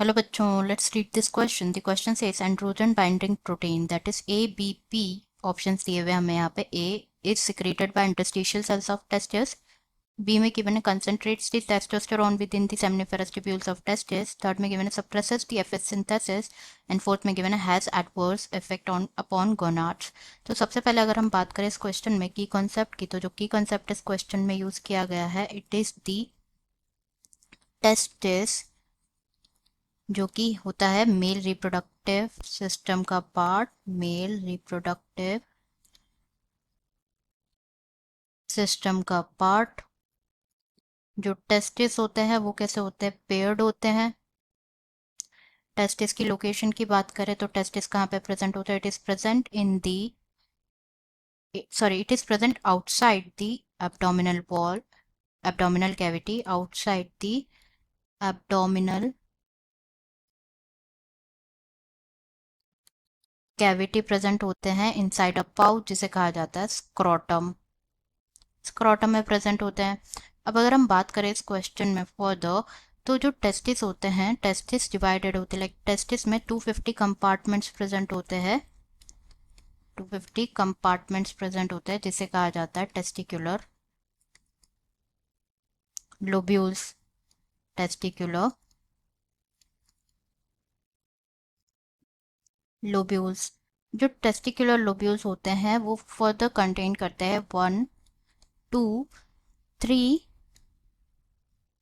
Hello बच्चों, let's read this question. The question says androgen binding protein that is ABP options दिए हुए हमें यहाँ पे A is secreted by interstitial cells of testes. B में given a concentrates the testosterone within the seminiferous tubules of testes. Third में given a suppresses the FS synthesis and fourth में given a has adverse effect on upon gonads. तो सबसे पहले अगर हम बात करें इस क्वेश्चन में की कॉन्सेप्ट की, तो जो की कॉन्सेप्ट इस क्वेश्चन में यूज किया गया है इट इज दी टेस्टिस, जो कि होता है मेल रिप्रोडक्टिव सिस्टम का पार्ट। मेल रिप्रोडक्टिव सिस्टम का पार्ट। जो टेस्टिस होते हैं वो कैसे होते हैं? पेयर्ड होते हैं। टेस्टिस की लोकेशन की बात करें तो टेस्टिस कहाँ पे प्रेजेंट होता है? It is present in the it is present outside the abdominal wall, abdominal cavity, outside the abdominal cavity present होते हैं इनसाइड अ पाउच जिसे कहा जाता है स्क्रोटम। स्क्रोटम में प्रेजेंट होते हैं। अब अगर हम बात करें इस क्वेश्चन में फर्दर, तो जो टेस्टिस होते हैं, टेस्टिस डिवाइडेड होते हैं, लाइक टेस्टिस में 250 कंपार्टमेंट्स प्रेजेंट होते हैं। 250 कंपार्टमेंट्स प्रेजेंट होते हैं जिसे कहा जाता है टेस्टिकुलर लोब्यूल्स। Testicular lobules. जो टेस्टिकुलर लोब्यूल्स होते हैं वो फर्दर कंटेन करते हैं 1, 2, 3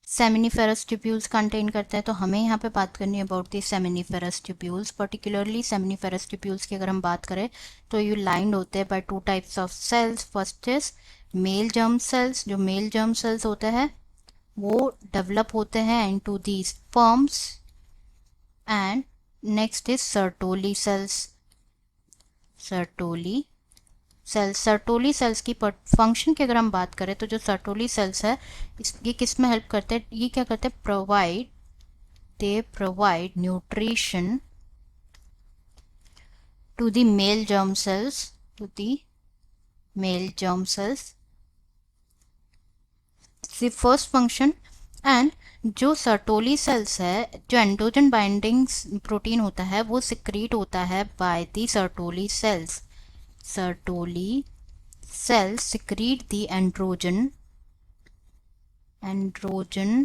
सेमिनिफेरस ट्यूब्यूल्स कंटेन करते हैं। तो हमें यहाँ पे बात करनी है about the seminiferous tubules. Particularly seminiferous tubules की अगर हम बात करें तो ये लाइंड होते हैं by two types of cells. First is male germ cells. जो मेल जर्म सेल्स होते हैं वो डेवलप होते हैं into the sperms. And next is Sertoli cells. Sertoli cells. Sertoli cells की फंक्शन की अगर हम बात करें तो जो सर्टोली सेल्स है ये किस में हेल्प करते हैं? ये क्या करते हैं? They provide nutrition to the male germ cells, to the male germ cells, the first function. And जो सर्टोली सेल्स है, जो एंड्रोजन बाइंडिंग प्रोटीन होता है वो सिक्रीट होता है by the Sertoli cells. Sertoli cells secrete the androgen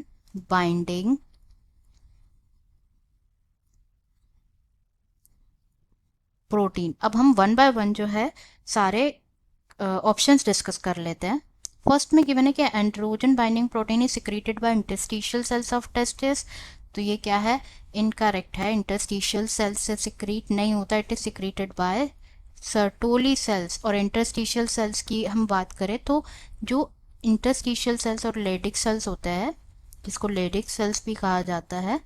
binding protein. अब हम वन बाय वन जो है सारे ऑप्शंस डिस्कस कर लेते हैं। फर्स्ट में गिवन है कि androgen binding protein is secreted by interstitial cells of testis. तो ये क्या है? इनकरेक्ट है। इंटरस्टिशियल सेल्स से सिक्रीट नहीं होता, it is secreted by Sertoli cells. और इंटरस्टिशियल सेल्स की हम बात करें तो जो इंटरस्टिशियल सेल्स और लेडिक सेल्स होते हैं, जिसको लेडिक सेल्स भी कहा जाता है,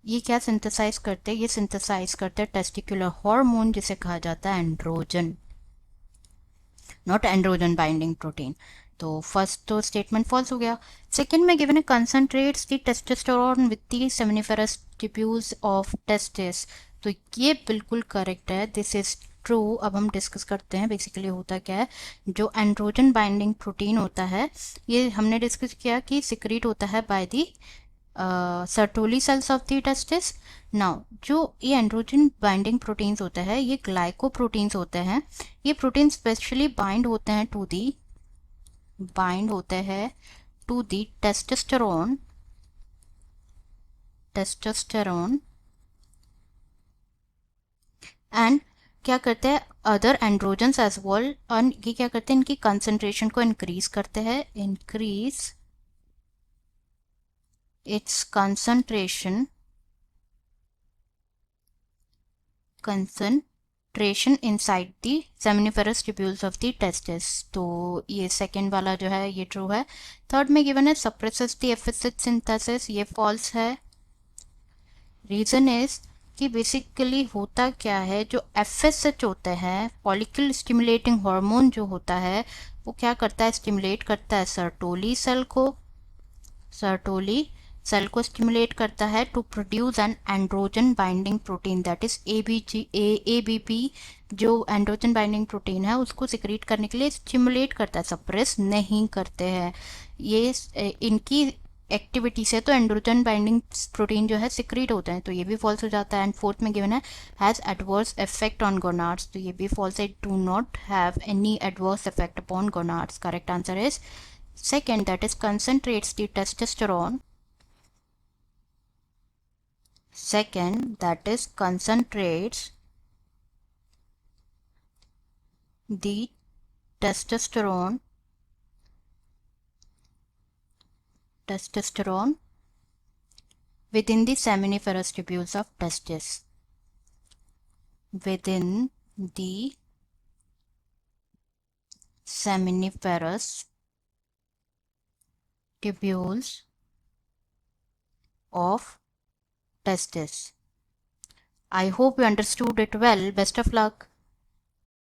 ये क्या सिंथेसाइज करते हैं? ये सिंथेसाइज करते हैं टेस्टिकुलर हार्मोन जिसे कहा जाता है androgen, not androgen binding protein. तो फर्स्ट तो स्टेटमेंट फॉल्स हो गया। सेकेंड में गिवन है concentrates the testosterone with the seminiferous tubules of testis. तो ये बिल्कुल करेक्ट है, दिस इज ट्रू। अब हम डिस्कस करते हैं बेसिकली होता क्या है। जो एंड्रोजन बाइंडिंग प्रोटीन होता है ये हमने डिस्कस किया कि सिक्रीट होता है by the Sertoli cells of the testis. Now जो ये एंड्रोजन बाइंडिंग प्रोटीन्स होते हैं ये ग्लाइकोप्रोटीन्स होते हैं। ये प्रोटीन स्पेशली बाइंड होते हैं टू दी टेस्टोस्टेरोन एंड क्या करते हैं अदर एंड्रोजन्स एज वेल। और ये क्या करते हैं? इनकी कंसंट्रेशन को इंक्रीज करते हैं, increase its concentration inside the seminiferous tubules of the testis। तो ये सेकेंड वाला जो है ये ट्रू है। थर्ड में गिवन है suppresses the FSH synthesis, ये फॉल्स है। रीजन इज कि बेसिकली होता क्या है, जो FSH होता है फॉलिकल स्टिमुलेटिंग हार्मोन जो होता है वो क्या करता है? स्टिमुलेट करता है सर्टोली सेल को स्टिमुलेट करता है to produce an androgen binding protein that is ABP। जो एंड्रोजन बाइंडिंग प्रोटीन है उसको सिक्रीट करने के लिए स्टिमुलेट करता है, सप्रेस नहीं करते हैं। ये इनकी एक्टिविटी से तो एंड्रोजन बाइंडिंग प्रोटीन जो है सिक्रीट होते हैं, तो ये भी फॉल्स हो जाता है। एंड फोर्थ में गिवन है has adverse effect on gonads, तो ये भी फॉल्स है, do not have any adverse effect upon gonads. Correct answer is second, that is concentrates the testosterone. Second, that is concentrates the testosterone within the seminiferous tubules of testis. Within the seminiferous tubules of testis. I hope you understood it well. Best of luck.